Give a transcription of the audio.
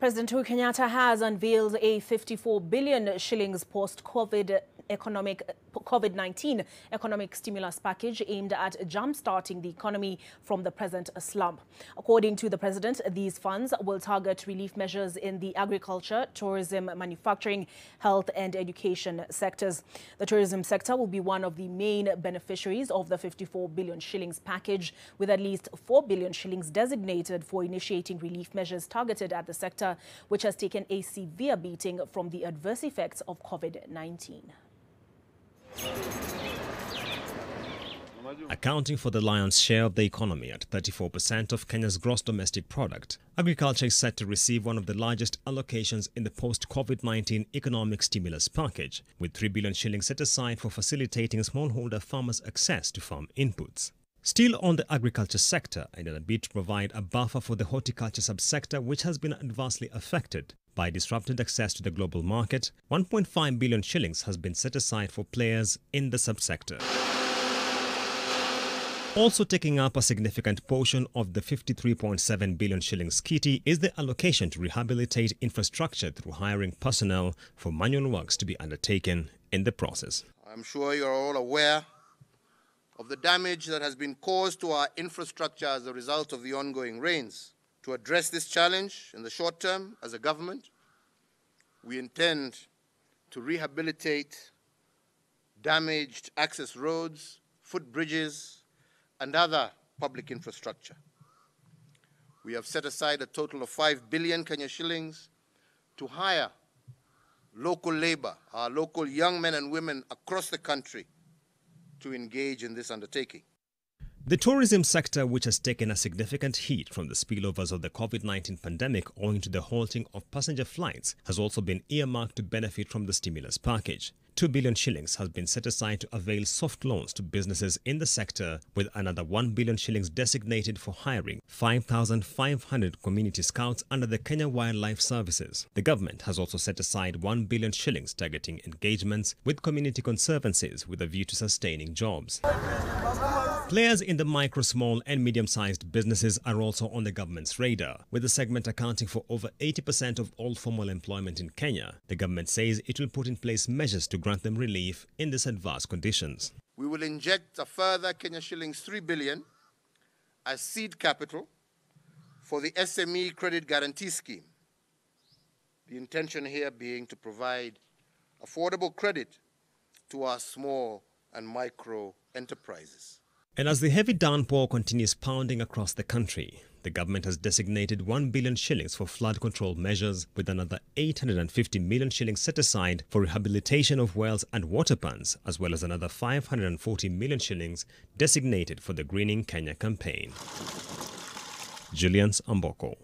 President Uhuru Kenyatta has unveiled a 54 billion shillings post-COVID-19 economic stimulus package aimed at jump-starting the economy from the present slump. According to the president, these funds will target relief measures in the agriculture, tourism, manufacturing, health and education sectors. The tourism sector will be one of the main beneficiaries of the 54 billion shillings package, with at least 4 billion shillings designated for initiating relief measures targeted at the sector, which has taken a severe beating from the adverse effects of COVID-19. Accounting for the lion's share of the economy at 34% of Kenya's gross domestic product, agriculture is set to receive one of the largest allocations in the post-COVID-19 economic stimulus package, with 3 billion shillings set aside for facilitating smallholder farmers' access to farm inputs. Still on the agriculture sector, and in a bid to provide a buffer for the horticulture subsector, which has been adversely affected by disrupted access to the global market, 1.5 billion shillings has been set aside for players in the subsector. Also taking up a significant portion of the 53.7 billion shillings kitty is the allocation to rehabilitate infrastructure through hiring personnel for manual works to be undertaken in the process. I'm sure you're all aware of the damage that has been caused to our infrastructure as a result of the ongoing rains. To address this challenge in the short term, as a government, we intend to rehabilitate damaged access roads, footbridges, and other public infrastructure. We have set aside a total of 5 billion Kenya shillings to hire local labor, our local young men and women across the country, to engage in this undertaking. The tourism sector, which has taken a significant hit from the spillovers of the COVID-19 pandemic owing to the halting of passenger flights, has also been earmarked to benefit from the stimulus package. 2 billion shillings has been set aside to avail soft loans to businesses in the sector, with another 1 billion shillings designated for hiring 5,500 community scouts under the Kenya Wildlife Services. The government has also set aside 1 billion shillings targeting engagements with community conservancies with a view to sustaining jobs. Players in the micro, small and medium-sized businesses are also on the government's radar, with the segment accounting for over 80% of all formal employment in Kenya. The government says it will put in place measures to grant them relief in these adverse conditions. We will inject a further Kenya shillings 3 billion as seed capital for the SME Credit Guarantee Scheme. The intention here being to provide affordable credit to our small and micro enterprises. And as the heavy downpour continues pounding across the country, the government has designated 1 billion shillings for flood control measures, with another 850 million shillings set aside for rehabilitation of wells and water ponds, as well as another 540 million shillings designated for the Greening Kenya campaign. Julian Amboko.